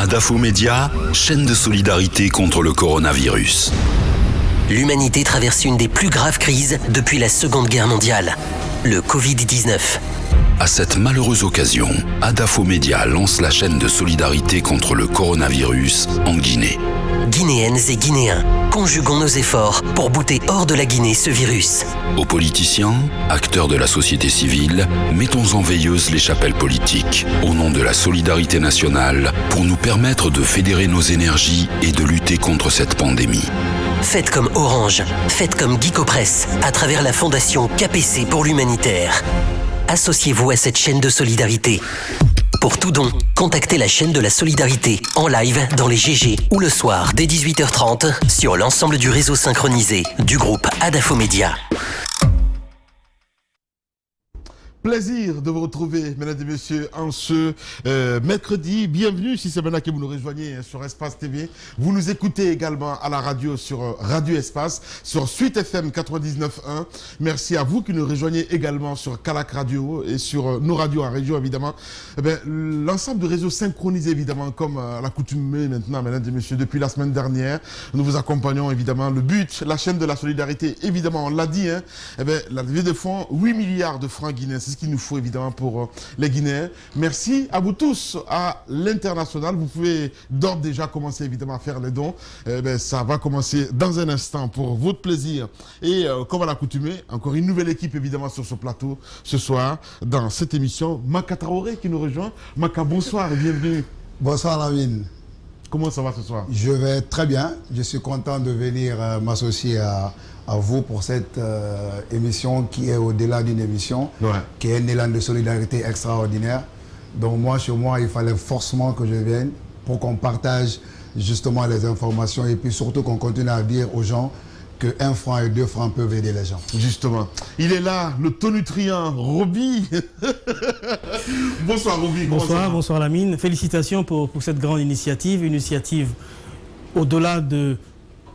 Adafo Média, chaîne de solidarité contre le coronavirus. L'humanité traverse une des plus graves crises depuis la Seconde Guerre mondiale, le Covid-19. À cette malheureuse occasion, Adafo Média lance la chaîne de solidarité contre le coronavirus en Guinée. Guinéennes et Guinéens, conjuguons nos efforts pour bouter hors de la Guinée ce virus. Aux politiciens, acteurs de la société civile, mettons en veilleuse les chapelles politiques, au nom de la solidarité nationale, pour nous permettre de fédérer nos énergies et de lutter contre cette pandémie. Faites comme Orange, faites comme Geekopress, à travers la fondation KPC pour l'humanitaire. Associez-vous à cette chaîne de solidarité. Pour tout don, contactez la chaîne de la solidarité en live dans les GG ou le soir dès 18h30 sur l'ensemble du réseau synchronisé du groupe Adafo Média. Plaisir de vous retrouver, mesdames et messieurs, en ce mercredi. Bienvenue, si c'est maintenant que vous nous rejoignez sur Espace TV. Vous nous écoutez également à la radio sur Radio Espace, sur Suite FM 99.1. Merci à vous qui nous rejoignez également sur Calac Radio et sur nos radios en région, évidemment. L'ensemble du réseau synchronisé, évidemment, comme à l'accoutumée maintenant, mesdames et messieurs, depuis la semaine dernière. Nous vous accompagnons, évidemment. Le but, la chaîne de la solidarité, évidemment, on l'a dit, la levée de fonds, 8 milliards de francs guinéens. C'est ce qu'il nous faut évidemment pour les Guinéens. Merci à vous tous à l'international. Vous pouvez d'ores déjà commencer évidemment à faire les dons. Ça va commencer dans un instant pour votre plaisir. Et comme à l'accoutumée, encore une nouvelle équipe évidemment sur ce plateau ce soir dans cette émission. Maka Traoré qui nous rejoint. Maka, bonsoir et bienvenue. Bonsoir Lamine. Comment ça va ce soir? Je vais très bien. Je suis content de venir m'associer à vous pour cette émission qui est au-delà d'une émission, qui est un élan de solidarité extraordinaire. Donc moi, chez moi, il fallait forcément que je vienne pour qu'on partage justement les informations et puis surtout qu'on continue à dire aux gens que 1 franc et 2 francs peuvent aider les gens. Justement. Il est là, le tonitruant Roby. Bonsoir Roby. Bonsoir Lamine. Félicitations pour cette grande initiative. Une initiative au-delà de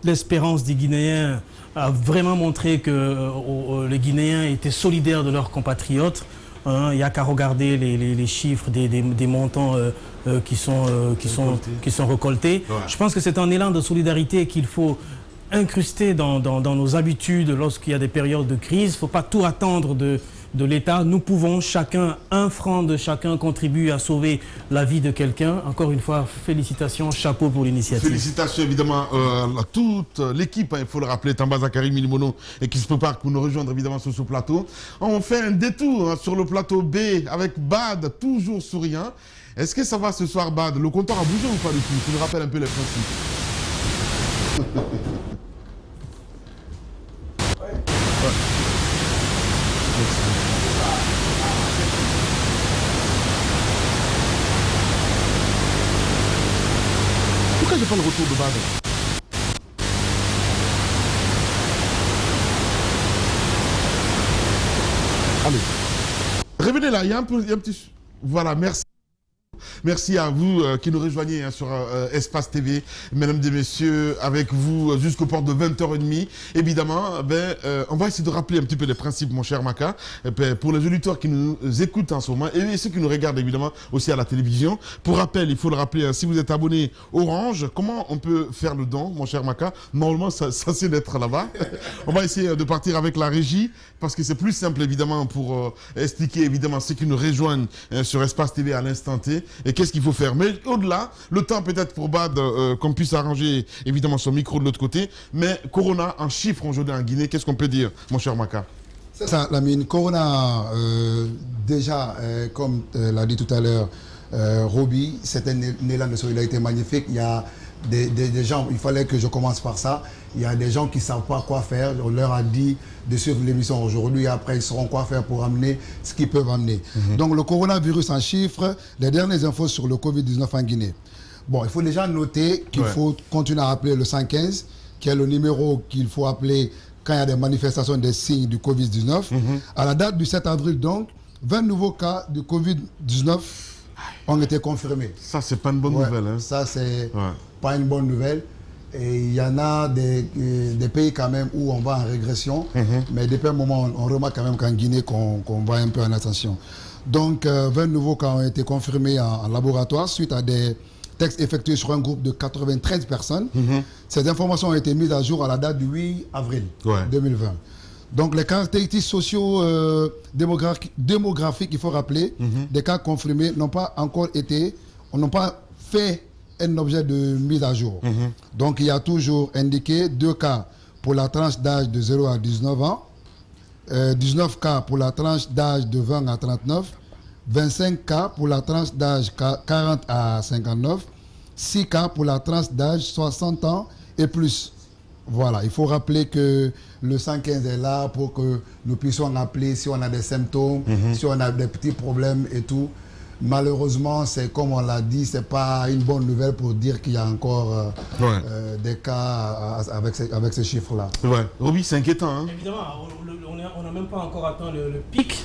l'espérance des Guinéens a vraiment montré que les Guinéens étaient solidaires de leurs compatriotes. Il n'y a qu'à regarder les chiffres des montants qui sont récoltés. Ouais. Je pense que c'est un élan de solidarité qu'il faut incrusté dans nos habitudes lorsqu'il y a des périodes de crise. Il ne faut pas tout attendre de l'État. Nous pouvons, chacun, 1 franc de chacun contribuer à sauver la vie de quelqu'un. Encore une fois, félicitations, chapeau pour l'initiative. Félicitations évidemment à toute l'équipe, il faut le rappeler, Tamba Zakari Milimono, et qui se prépare pour nous rejoindre évidemment sur ce plateau. On fait un détour sur le plateau B avec Bad, toujours souriant. Est-ce que ça va ce soir, Bad? Le compteur a bougé ou pas du tout? Tu nous rappelles un peu les principes. Pourquoi j'ai pas le retour de Bad? Allez. Revenez là, il y a un petit... Voilà, merci. Merci à vous qui nous rejoignez sur Espace TV, mesdames et messieurs, avec vous jusqu'au port de 20h30. Évidemment, on va essayer de rappeler un petit peu les principes, mon cher Maka, pour les auditeurs qui nous écoutent en ce moment et ceux qui nous regardent évidemment aussi à la télévision. Pour rappel, il faut le rappeler, si vous êtes abonné Orange, comment on peut faire le don, mon cher Maka? Normalement, ça c'est d'être là-bas. On va essayer de partir avec la régie parce que c'est plus simple évidemment pour expliquer évidemment ceux qui nous rejoignent sur Espace TV à l'instant T. Et qu'est-ce qu'il faut faire? Mais au-delà, le temps peut-être pour Bad qu'on puisse arranger évidemment son micro de l'autre côté. Mais Corona en chiffres aujourd'hui en Guinée, qu'est-ce qu'on peut dire, mon cher Maka? C'est ça, Lamine. Corona, déjà, comme l'a dit tout à l'heure Roby, c'est un élan de solidarité magnifique. Il y a des gens, il fallait que je commence par ça. Il y a des gens qui ne savent pas quoi faire. On leur a dit de suivre l'émission aujourd'hui. Après, ils sauront quoi faire pour amener ce qu'ils peuvent amener. Donc, le coronavirus en chiffres, les dernières infos sur le Covid-19 en Guinée. Bon, il faut déjà noter qu'il faut continuer à appeler le 115, qui est le numéro qu'il faut appeler quand il y a des manifestations des signes du Covid-19. À la date du 7 avril, donc, 20 nouveaux cas de Covid-19 ont été confirmés. Ça, c'est pas une bonne nouvelle. Hein. Ça, c'est pas une bonne nouvelle. Et il y en a des pays quand même où on va en régression, mais depuis un moment, on remarque quand même qu'en Guinée, qu'on va un peu en attention. Donc, 20 nouveaux cas ont été confirmés en laboratoire suite à des test effectué sur un groupe de 93 personnes. Ces informations ont été mises à jour à la date du 8 avril 2020. Donc les caractéristiques socio-démographiques, il faut rappeler, des cas confirmés n'ont pas fait un objet de mise à jour. Donc il y a toujours indiqué 2 cas pour la tranche d'âge de 0 à 19 ans, 19 cas pour la tranche d'âge de 20 à 39, 25 cas pour la tranche d'âge 40 à 59, 6 cas pour la tranche d'âge 60 ans et plus. Voilà, il faut rappeler que le 115 est là pour que nous puissions appeler si on a des symptômes, si on a des petits problèmes et tout. Malheureusement, c'est comme on l'a dit, c'est pas une bonne nouvelle pour dire qu'il y a encore des cas avec ces chiffres-là. Ouais. Roby, c'est inquiétant. Hein? Évidemment, on n'a même pas encore atteint le pic.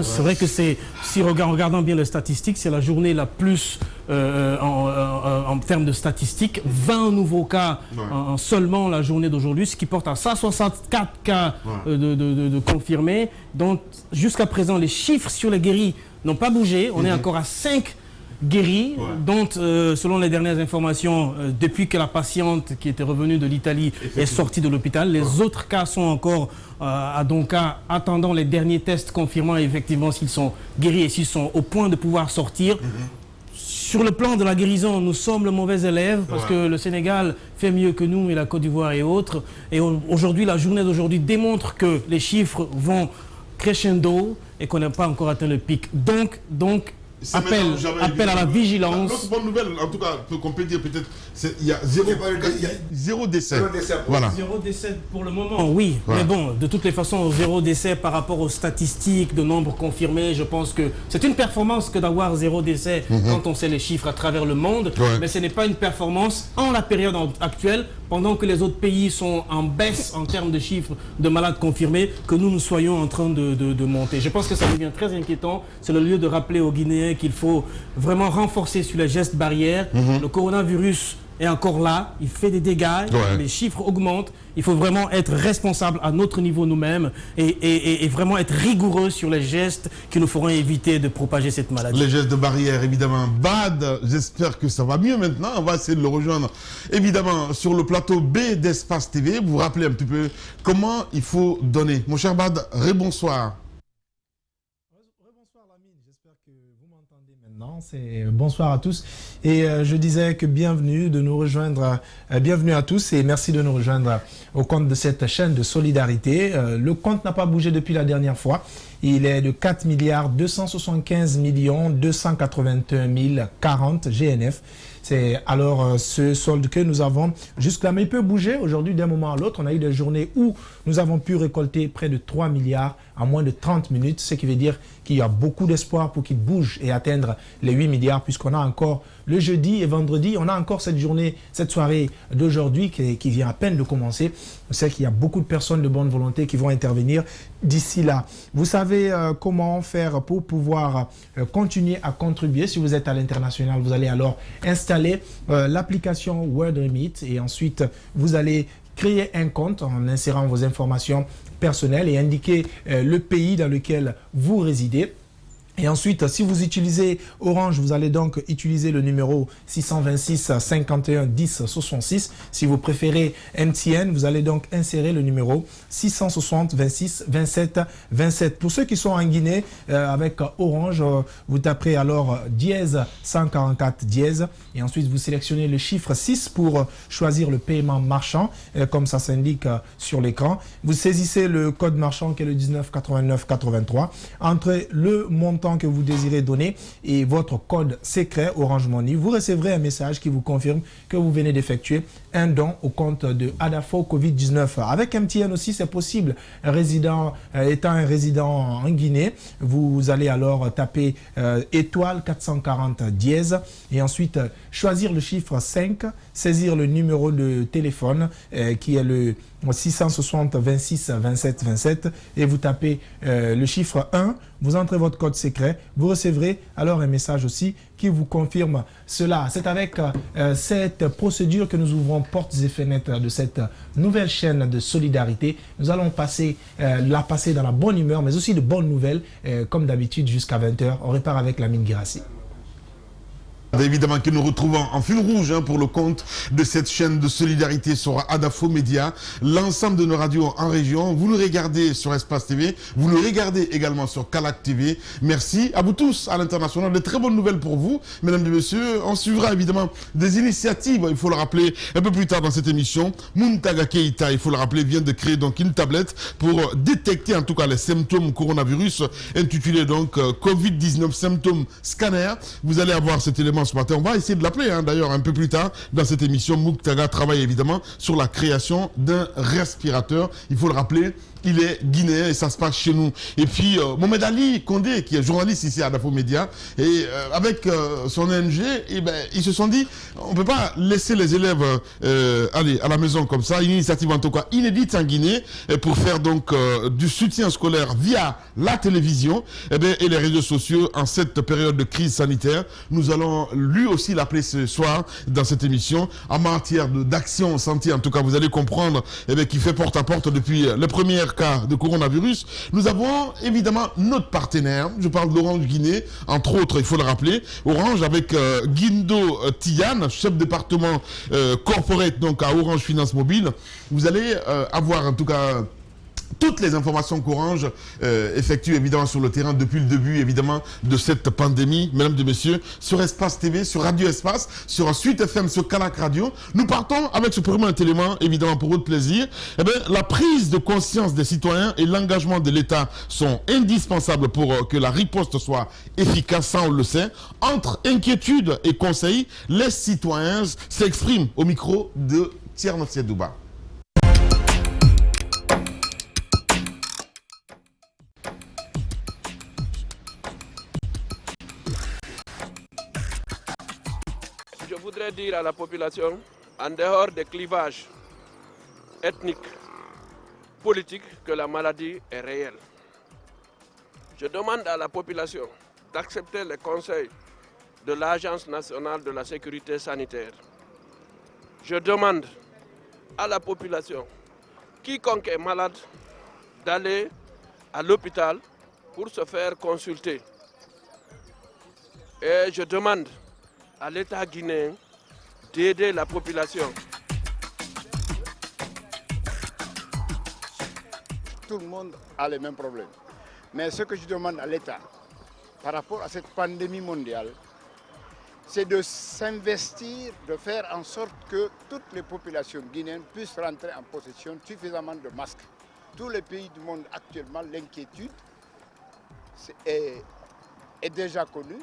C'est vrai que si en regardant bien les statistiques, c'est la journée la plus en termes de statistiques. 20 nouveaux cas en seulement la journée d'aujourd'hui, ce qui porte à 164 cas de confirmés. Donc jusqu'à présent, les chiffres sur les guéris n'ont pas bougé. On est encore à 5 guéris, dont, selon les dernières informations, depuis que la patiente qui était revenue de l'Italie est sortie de l'hôpital, les autres cas sont encore à Donka, attendant les derniers tests confirmant effectivement s'ils sont guéris et s'ils sont au point de pouvoir sortir. Sur le plan de la guérison, nous sommes le mauvais élève parce que le Sénégal fait mieux que nous et la Côte d'Ivoire et autres. Et aujourd'hui, la journée d'aujourd'hui démontre que les chiffres vont crescendo et qu'on n'a pas encore atteint le pic. Donc appel à la vigilance. L'autre bonne nouvelle, en tout cas, qu'on peut dire peut-être, il y a zéro décès. Voilà. 0 décès pour le moment, oui. Mais bon, de toutes les façons, 0 décès par rapport aux statistiques de nombre confirmés, je pense que c'est une performance que d'avoir 0 décès quand on sait les chiffres à travers le monde. Mais ce n'est pas une performance en la période actuelle, pendant que les autres pays sont en baisse en termes de chiffres de malades confirmés, que nous soyons en train de monter. Je pense que ça devient très inquiétant. C'est le lieu de rappeler aux Guinéens qu'il faut vraiment renforcer sur les gestes barrières. Le coronavirus est encore là, il fait des dégâts, les chiffres augmentent. Il faut vraiment être responsable à notre niveau nous-mêmes et vraiment être rigoureux sur les gestes qui nous feront éviter de propager cette maladie. Les gestes de barrière, évidemment. Bad, j'espère que ça va mieux maintenant. On va essayer de le rejoindre, évidemment, sur le plateau B d'Espace TV. Vous vous rappelez un petit peu comment il faut donner. Mon cher Bad, rebonsoir. Bonsoir Lamine, j'espère que vous m'entendez maintenant. Bonsoir à tous. Et je disais que bienvenue à tous et merci de nous rejoindre au compte de cette chaîne de solidarité. Le compte n'a pas bougé depuis la dernière fois. Il est de 4 275 281 040 GNF. C'est alors ce solde que nous avons jusque-là. Mais il peut bouger aujourd'hui d'un moment à l'autre. On a eu des journées où nous avons pu récolter près de 3 milliards en moins de 30 minutes, ce qui veut dire qu'il y a beaucoup d'espoir pour qu'il bouge et atteindre les 8 milliards, puisqu'on a encore le jeudi et vendredi, on a encore cette journée, cette soirée d'aujourd'hui qui vient à peine de commencer. On sait qu'il y a beaucoup de personnes de bonne volonté qui vont intervenir d'ici là. Vous savez comment faire pour pouvoir continuer à contribuer. Si vous êtes à l'international, vous allez alors installer l'application WorldRemit et ensuite vous allez créer un compte en insérant vos informations personnelles et indiquer le pays dans lequel vous résidez. Et ensuite, si vous utilisez Orange, vous allez donc utiliser le numéro 626 51 10 66. Si vous préférez MTN, vous allez donc insérer le numéro 660 26 27 27. Pour ceux qui sont en Guinée, avec Orange, vous taperez alors dièse 144 dièse et ensuite vous sélectionnez le chiffre 6 pour choisir le paiement marchand, comme ça s'indique sur l'écran. Vous saisissez le code marchand qui est le 19 89 83. Entrez le montant que vous désirez donner et votre code secret Orange Money. Vous recevrez un message qui vous confirme que vous venez d'effectuer un don au compte de Adafo Covid-19. Avec MTN aussi, c'est possible. Étant un résident en Guinée, vous allez alors taper étoile 440 dièse et ensuite choisir le chiffre 5, saisir le numéro de téléphone qui est le 660 26 27 27 et vous tapez le chiffre 1, vous entrez votre code secret, vous recevrez alors un message aussi qui vous confirme cela. C'est avec cette procédure que nous ouvrons portes et fenêtres de cette nouvelle chaîne de solidarité. Nous allons la passer dans la bonne humeur, mais aussi de bonnes nouvelles, comme d'habitude jusqu'à 20h. On repart avec Lamine Guirassi. Évidemment que nous retrouvons en fil rouge pour le compte de cette chaîne de solidarité sur Adafo Média, l'ensemble de nos radios en région. Vous nous regardez sur Espace TV, vous nous regardez également sur Calac TV. Merci à vous tous à l'international. De très bonnes nouvelles pour vous, mesdames et messieurs. On suivra évidemment des initiatives, il faut le rappeler un peu plus tard dans cette émission. Muntaga Keita, il faut le rappeler, vient de créer donc une tablette pour détecter en tout cas les symptômes coronavirus, intitulé donc Covid-19 symptômes scanner. Vous allez avoir cet élément ce matin. On va essayer de l'appeler d'ailleurs un peu plus tard dans cette émission. Muntaga travaille évidemment sur la création d'un respirateur. Il faut le rappeler, il est guinéen et ça se passe chez nous. Et puis Mohamed Ali Condé, qui est journaliste ici à Adafo Média, et avec son ONG, ils se sont dit, on ne peut pas laisser les élèves aller à la maison comme ça. Une initiative en tout cas inédite en Guinée pour faire donc du soutien scolaire via la télévision et les réseaux sociaux en cette période de crise sanitaire. Nous allons lui aussi l'appeler ce soir dans cette émission en matière d'action santé. En tout cas, vous allez comprendre qu'il fait porte à porte depuis les premiers cas de coronavirus. Nous avons évidemment notre partenaire, je parle d'Orange Guinée, entre autres, il faut le rappeler, Orange avec Guindo Tian, chef département corporate donc à Orange Finance Mobile. Vous allez avoir en tout cas toutes les informations qu'Orange effectue évidemment sur le terrain depuis le début évidemment de cette pandémie, mesdames et messieurs, sur Espace TV, sur Radio Espace, sur Suite FM, sur Calac Radio. Nous partons avec ce premier élément évidemment pour votre plaisir. La prise de conscience des citoyens et l'engagement de l'État sont indispensables pour que la riposte soit efficace, ça on le sait. Entre inquiétude et conseils, les citoyens s'expriment au micro de Tierno Sedouba. Je voudrais dire à la population, en dehors des clivages ethniques, politiques, que la maladie est réelle. Je demande à la population d'accepter les conseils de l'Agence nationale de la sécurité sanitaire. Je demande à la population, quiconque est malade, d'aller à l'hôpital pour se faire consulter. Et je demande à l'État guinéen d'aider la population. Tout le monde a les mêmes problèmes. Mais ce que je demande à l'État, par rapport à cette pandémie mondiale, c'est de s'investir, de faire en sorte que toutes les populations guinéennes puissent rentrer en possession suffisamment de masques. Tous les pays du monde actuellement, l'inquiétude est déjà connue.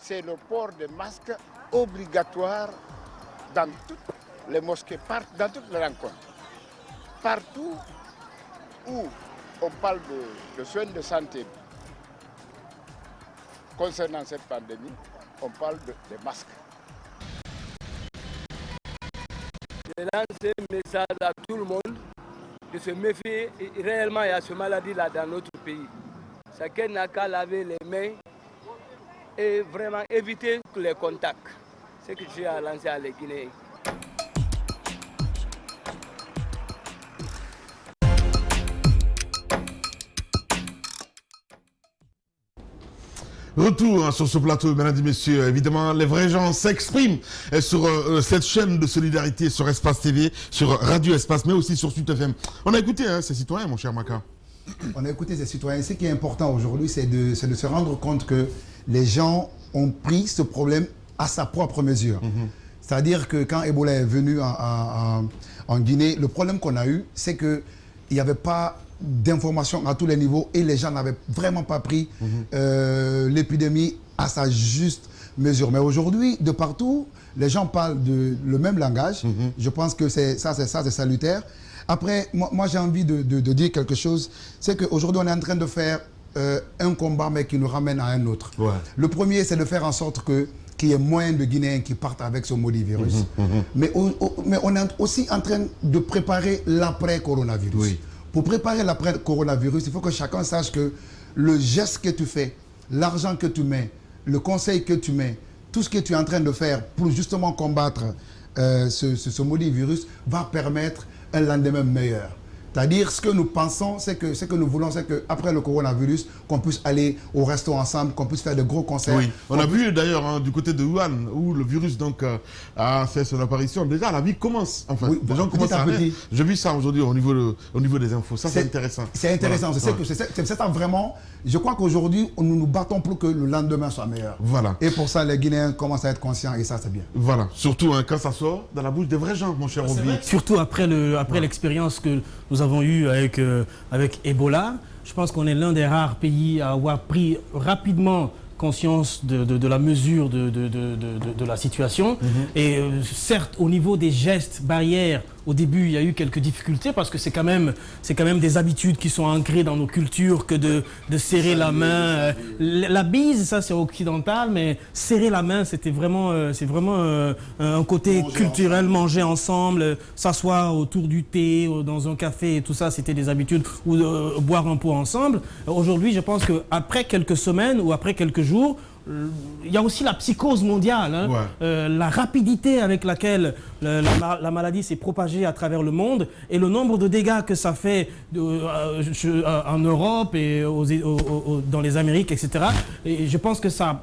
C'est le port de masques obligatoire dans toutes les mosquées, dans toutes les rencontres. Partout où on parle de soins de santé concernant cette pandémie, on parle des masques. Je lance un message à tout le monde de se méfier. Réellement, il y a ce maladie-là dans notre pays. Chacun n'a qu'à laver les mains et vraiment éviter les contacts. C'est ce que j'ai à lancer à les Guinéens. Retour sur ce plateau, mesdames et messieurs. Évidemment, les vrais gens s'expriment sur cette chaîne de solidarité, sur Espace TV, sur Radio Espace, mais aussi sur Suite FM. On a écouté ces citoyens, mon cher Maka. On a écouté ces citoyens. Ce qui est important aujourd'hui, c'est de se rendre compte que les gens ont pris ce problème à sa propre mesure. C'est-à-dire que quand Ebola est venu en Guinée, le problème qu'on a eu, c'est qu'il n'y avait pas d'informations à tous les niveaux et les gens n'avaient vraiment pas pris l'épidémie à sa juste mesure. Mais aujourd'hui, de partout, les gens parlent le même langage. Je pense que c'est salutaire. Après, moi j'ai envie de dire quelque chose. C'est qu'aujourd'hui, on est en train de faire un combat, mais qui nous ramène à un autre. Ouais. Le premier, c'est de faire en sorte qu'il y ait moins de Guinéens qui partent avec ce maudit virus. Mais on est aussi en train de préparer l'après-coronavirus. Oui. Pour préparer l'après-coronavirus, il faut que chacun sache que le geste que tu fais, l'argent que tu mets, le conseil que tu mets, tout ce que tu es en train de faire pour justement combattre ce maudit virus va permettre un lendemain meilleur. C'est-à-dire, ce que nous pensons, ce que nous voulons, c'est qu'après le coronavirus, qu'on puisse aller au resto ensemble, qu'on puisse faire de gros concerts. Oui, on a vu d'ailleurs du côté de Wuhan, où le virus donc a fait son apparition. Déjà, la vie commence. Enfin, oui, les gens commencent à venir. J'ai vu ça aujourd'hui au niveau des infos. Ça, c'est intéressant. C'est intéressant. Voilà. C'est ça vraiment. Je crois qu'aujourd'hui, nous nous battons pour que le lendemain soit meilleur. Voilà. Et pour ça, les Guinéens commencent à être conscients et ça, c'est bien. Voilà. Surtout quand ça sort dans la bouche des vrais gens, mon cher Roby. Surtout après l'expérience que nous avons eue avec Ebola. Je pense qu'on est l'un des rares pays à avoir pris rapidement conscience de la mesure de la situation. Et certes, au niveau des gestes barrières, au début, il y a eu quelques difficultés parce que c'est quand même des habitudes qui sont ancrées dans nos cultures que de serrer la main. La bise, ça c'est occidental, mais serrer la main, c'est vraiment un côté culturel, manger ensemble, s'asseoir autour du thé, dans un café et tout ça, c'était des habitudes, ou boire un pot ensemble. Aujourd'hui, je pense qu'après quelques semaines ou après quelques jours, il y a aussi la psychose mondiale, hein. Ouais. La rapidité avec laquelle la maladie s'est propagée à travers le monde et le nombre de dégâts que ça fait en Europe et dans les Amériques, etc. Et je pense que ça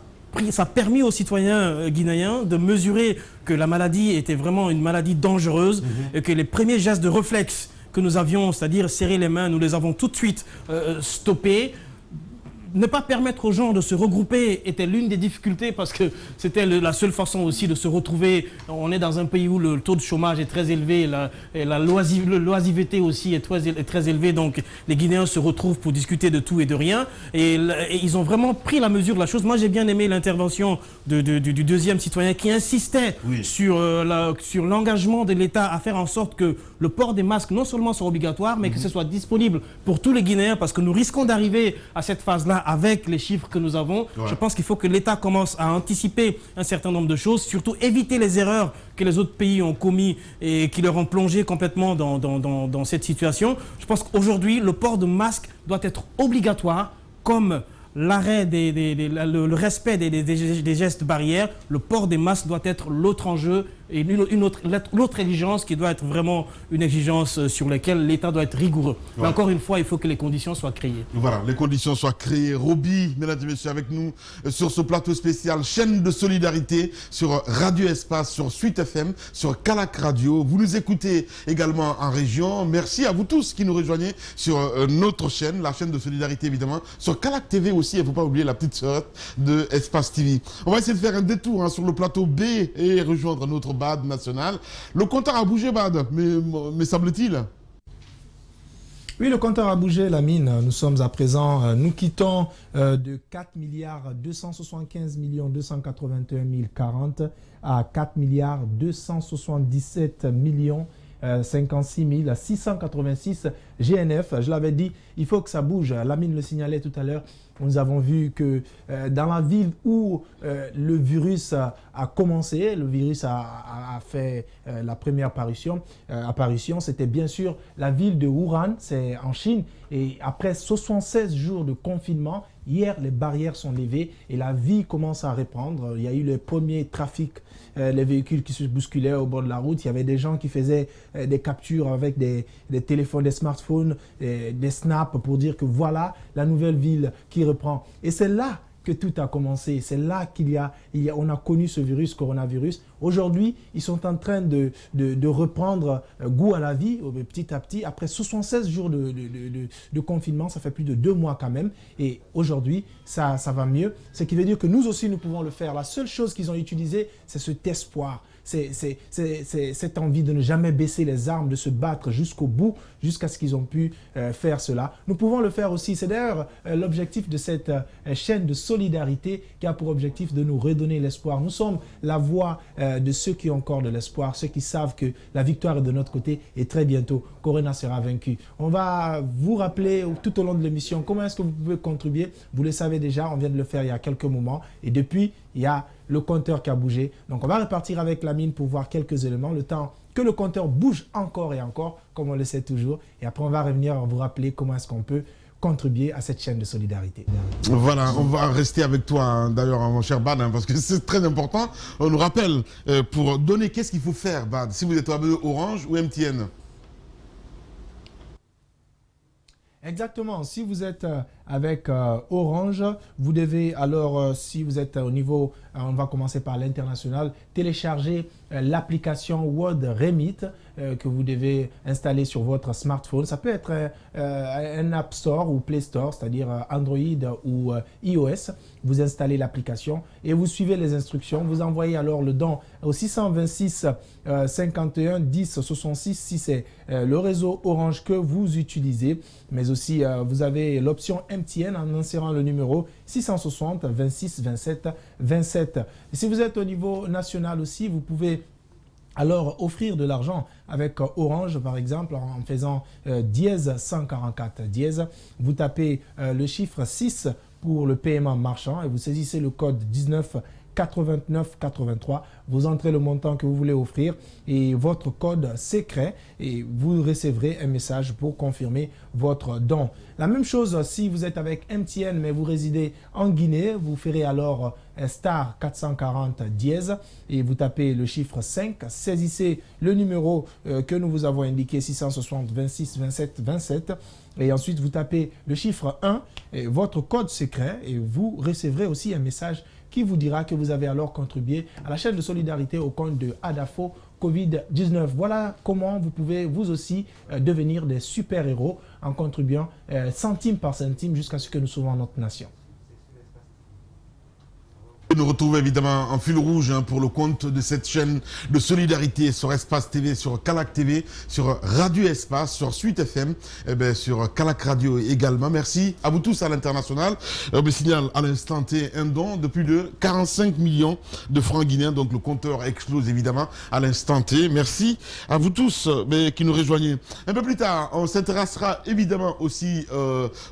a permis aux citoyens guinéens de mesurer que la maladie était vraiment une maladie dangereuse et que les premiers gestes de réflexe que nous avions, c'est-à-dire serrer les mains, nous les avons tout de suite stoppés. Ne pas permettre aux gens de se regrouper était l'une des difficultés parce que c'était la seule façon aussi de se retrouver. On est dans un pays où le taux de chômage est très élevé, l'oisiveté aussi est très élevée, donc les Guinéens se retrouvent pour discuter de tout et de rien. Et ils ont vraiment pris la mesure de la chose. Moi, j'ai bien aimé l'intervention du deuxième citoyen qui insistait sur l'engagement de l'État à faire en sorte que le port des masques non seulement soit obligatoire, mais que ce soit disponible pour tous les Guinéens parce que nous risquons d'arriver à cette phase-là avec les chiffres que nous avons. Je pense qu'il faut que l'État commence à anticiper un certain nombre de choses, surtout éviter les erreurs que les autres pays ont commis et qui leur ont plongé complètement dans cette situation. Je pense qu'aujourd'hui, le port de masque doit être obligatoire comme l'arrêt le respect des gestes barrières. Le port des masques doit être l'autre enjeu et l'autre exigence qui doit être vraiment une exigence sur laquelle l'État doit être rigoureux. Ouais. Mais encore une fois, il faut que les conditions soient créées. Voilà, les conditions soient créées. Roby, mesdames et messieurs, avec nous sur ce plateau spécial, chaîne de solidarité sur Radio Espace, sur Suite FM, sur Calac Radio. Vous nous écoutez également en région. Merci à vous tous qui nous rejoignez sur notre chaîne, la chaîne de solidarité évidemment, sur Calac TV aussi. Il ne faut pas oublier la petite sœur de Espace TV. On va essayer de faire un détour sur le plateau B et rejoindre notre BAD national. Le compteur a bougé, BAD, mais semble-t-il. Oui, le compteur a bougé, Lamine. Nous sommes à présent, nous quittons de 4 milliards 275 millions 281 040 à 4 milliards 277 millions 56 686 GNF. Je l'avais dit, il faut que ça bouge. Lamine le signalait tout à l'heure. Nous avons vu que dans la ville où le virus a commencé, le virus a fait la première apparition, c'était bien sûr la ville de Wuhan, c'est en Chine. Et après 76 jours de confinement, hier, les barrières sont levées et la vie commence à reprendre. Il y a eu le premier trafic, les véhicules qui se bousculaient au bord de la route. Il y avait des gens qui faisaient des captures avec des téléphones, des smartphones, des snaps pour dire que voilà la nouvelle ville qui reprend. Et c'est là que tout a commencé. C'est là on a connu ce virus, coronavirus. Aujourd'hui, ils sont en train de reprendre goût à la vie petit à petit. Après 76 jours de confinement, ça fait plus de 2 mois quand même. Et aujourd'hui, ça va mieux. Ce qui veut dire que nous aussi, nous pouvons le faire. La seule chose qu'ils ont utilisée, c'est cet espoir. C'est cette envie de ne jamais baisser les armes, de se battre jusqu'au bout, jusqu'à ce qu'ils ont pu faire cela. Nous pouvons le faire aussi. C'est d'ailleurs l'objectif de cette chaîne de solidarité qui a pour objectif de nous redonner l'espoir. Nous sommes la voix de ceux qui ont encore de l'espoir, ceux qui savent que la victoire est de notre côté et très bientôt, Corona sera vaincu. On va vous rappeler tout au long de l'émission comment est-ce que vous pouvez contribuer. Vous le savez déjà, on vient de le faire il y a quelques moments et depuis, il y a le compteur qui a bougé. Donc on va repartir avec Lamine pour voir quelques éléments, le temps que le compteur bouge encore et encore, comme on le sait toujours. Et après, on va revenir vous rappeler comment est-ce qu'on peut contribuer à cette chaîne de solidarité. Voilà, on va rester avec toi d'ailleurs, mon cher Bad, parce que c'est très important. On nous rappelle, pour donner, qu'est-ce qu'il faut faire, Bad, si vous êtes Orange ou MTN? Exactement. Si vous êtes avec Orange, vous devez alors, si vous êtes au niveau, on va commencer par l'international, télécharger l'application Word Remit que vous devez installer sur votre smartphone. Ça peut être un App Store ou Play Store, c'est-à-dire Android ou iOS. Vous installez l'application et vous suivez les instructions. Vous envoyez alors le don au 626 51 10 66 si c'est le réseau Orange que vous utilisez. Mais aussi, vous avez l'option MTN en insérant le numéro 660 26 27 27. Et si vous êtes au niveau national aussi, vous pouvez alors offrir de l'argent avec Orange, par exemple, en faisant dièse 144 dièse. Vous tapez le chiffre 6 pour le paiement marchand et vous saisissez le code 19 89 83. Vous entrez le montant que vous voulez offrir et votre code secret et vous recevrez un message pour confirmer votre don. La même chose si vous êtes avec MTN mais vous résidez en Guinée, vous ferez alors star 440 dièse et vous tapez le chiffre 5, saisissez le numéro que nous vous avons indiqué 660 26 27 27 et ensuite vous tapez le chiffre 1 et votre code secret et vous recevrez aussi un message qui vous dira que vous avez alors contribué à la chaîne de solidarité au compte de ADAFO Covid-19. Voilà comment vous pouvez vous aussi devenir des super-héros en contribuant centime par centime jusqu'à ce que nous sauvons notre nation. Nous retrouvons évidemment en fil rouge pour le compte de cette chaîne de solidarité sur Espace TV, sur Calac TV, sur Radio Espace, sur Suite FM, sur Calac Radio également. Merci à vous tous à l'international. On me signale à l'instant T un don de plus de 45 millions de francs guinéens. Donc le compteur explose évidemment à l'instant T. Merci à vous tous qui nous rejoignez. Un peu plus tard, on s'intéressera évidemment aussi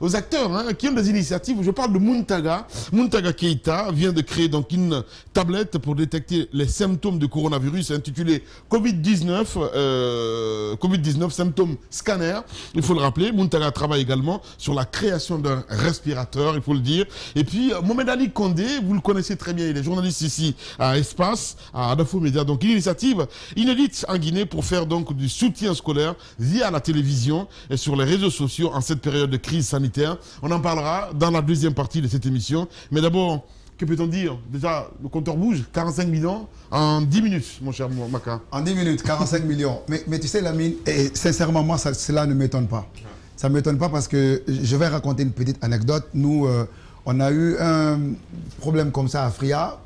aux acteurs qui ont des initiatives. Je parle de Muntaga. Muntaga Keïta vient de créer donc une tablette pour détecter les symptômes du coronavirus intitulée Covid-19 symptômes scanner. Il faut le rappeler, Muntaga travaille également sur la création d'un respirateur, il faut le dire. Et puis Mohamed Ali Condé, vous le connaissez très bien, il est journaliste ici à Espace, à Adafo Média. Donc une initiative inédite en Guinée pour faire donc du soutien scolaire via la télévision et sur les réseaux sociaux en cette période de crise sanitaire. On en parlera dans la deuxième partie de cette émission. Mais d'abord, que peut-on dire? Déjà, le compteur bouge, 45 millions en 10 minutes, mon cher Maka. En 10 minutes, 45 millions. Mais tu sais, Lamine, et sincèrement, moi, cela ne m'étonne pas. Ça ne m'étonne pas parce que je vais raconter une petite anecdote. Nous, on a eu un problème comme ça à Fria,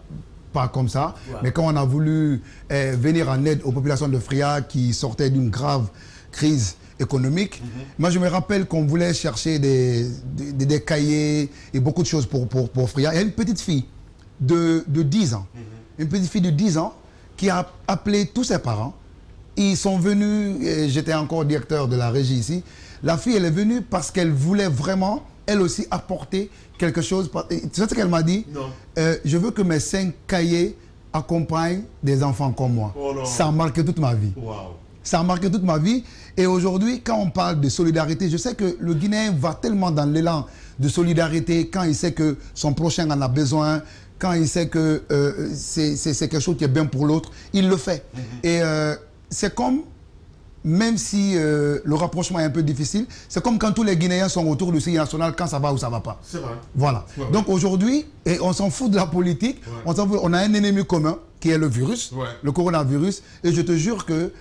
pas comme ça, mais quand on a voulu venir en aide aux populations de Fria qui sortaient d'une grave crise économique. Moi, je me rappelle qu'on voulait chercher des cahiers et beaucoup de choses pour Fria. Il y a une petite fille de 10 ans, une petite fille de 10 ans qui a appelé tous ses parents. Ils sont venus, j'étais encore directeur de la régie ici. La fille, elle est venue parce qu'elle voulait vraiment, elle aussi, apporter quelque chose. Tu sais ce qu'elle m'a dit? Non. Je veux que mes 5 cahiers accompagnent des enfants comme moi. Oh ça a marqué toute ma vie. Wow. Ça a marqué toute ma vie. Et aujourd'hui, quand on parle de solidarité, je sais que le Guinéen va tellement dans l'élan de solidarité quand il sait que son prochain en a besoin, quand il sait que c'est quelque chose qui est bien pour l'autre, il le fait. Et c'est comme, même si le rapprochement est un peu difficile, c'est comme quand tous les Guinéens sont autour du signe national quand ça va ou ça ne va pas. C'est vrai. Voilà. Ouais, donc aujourd'hui, et on s'en fout de la politique, on s'en fout, on a un ennemi commun qui est le virus, le coronavirus, et je te jure que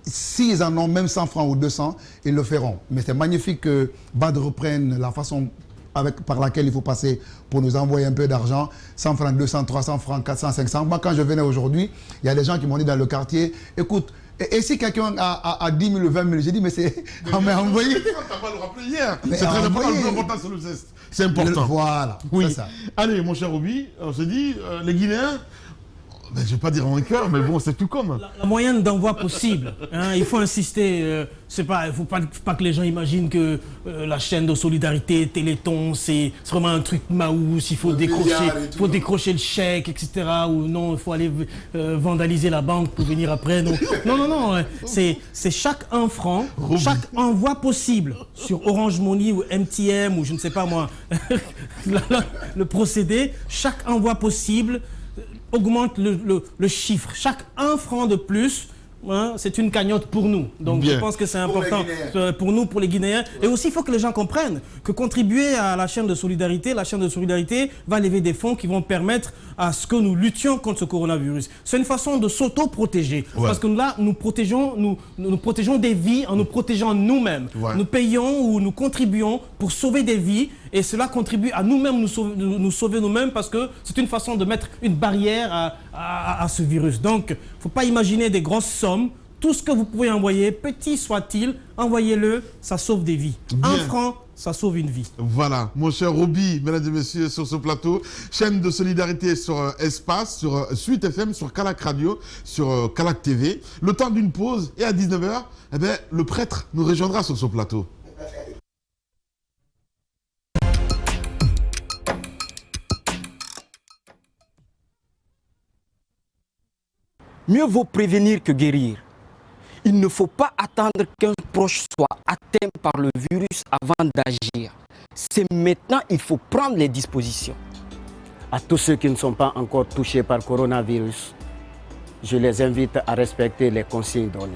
s'ils en ont même 100 francs ou 200, ils le feront. Mais c'est magnifique que BAD reprenne la façon par laquelle il faut passer pour nous envoyer un peu d'argent. 100 francs, 200, 300 francs, 400, 500. Moi, quand je venais aujourd'hui, il y a des gens qui m'ont dit dans le quartier, écoute, et si quelqu'un a 10 000 ou 20 000, j'ai dit, mais c'est... On m'a envoyé. Tu n'as pas le rappelé hier. C'est très important, le plus important, c'est le geste. C'est important. Voilà, oui. C'est ça. Allez, mon cher Obi, on se dit, les Guinéens... je ne vais pas dire en cœur, mais bon, c'est tout comme. La moyenne d'envoi possible. Il faut insister. Il ne faut pas que les gens imaginent que la chaîne de solidarité, Téléthon, c'est vraiment un truc maous. Il faut décrocher le chèque, etc. Ou non, il faut aller vandaliser la banque pour venir après. Non. C'est chaque 1 franc, chaque envoi possible sur Orange Money ou MTM ou je ne sais pas moi, le procédé. Chaque envoi possible augmente le chiffre. Chaque 1 franc de plus hein, c'est une cagnotte pour nous. Donc je pense que c'est important pour nous, pour les Guinéens. Et aussi, il faut que les gens comprennent que contribuer à la chaîne de solidarité va lever des fonds qui vont permettre à ce que nous luttions contre ce coronavirus. C'est une façon de s'auto-protéger. Ouais. Parce que là, nous protégeons des vies en nous protégeant nous-mêmes. Ouais. Nous payons ou nous contribuons pour sauver des vies. Et cela contribue à nous-mêmes nous sauver nous-mêmes parce que c'est une façon de mettre une barrière à ce virus. Donc, il ne faut pas imaginer des grosses sommes. Tout ce que vous pouvez envoyer, petit soit-il, envoyez-le, ça sauve des vies. Bien. 1 franc, ça sauve une vie. Voilà, mon cher Roby, mesdames et messieurs, sur ce plateau, chaîne de solidarité sur Espace, sur Suite FM, sur Calac Radio, sur Calac TV. Le temps d'une pause et à 19h, eh bien, le prêtre nous rejoindra sur ce plateau. Mieux vaut prévenir que guérir. Il ne faut pas attendre qu'un proche soit atteint par le virus avant d'agir. C'est maintenant qu'il faut prendre les dispositions. À tous ceux qui ne sont pas encore touchés par le coronavirus, je les invite à respecter les consignes données.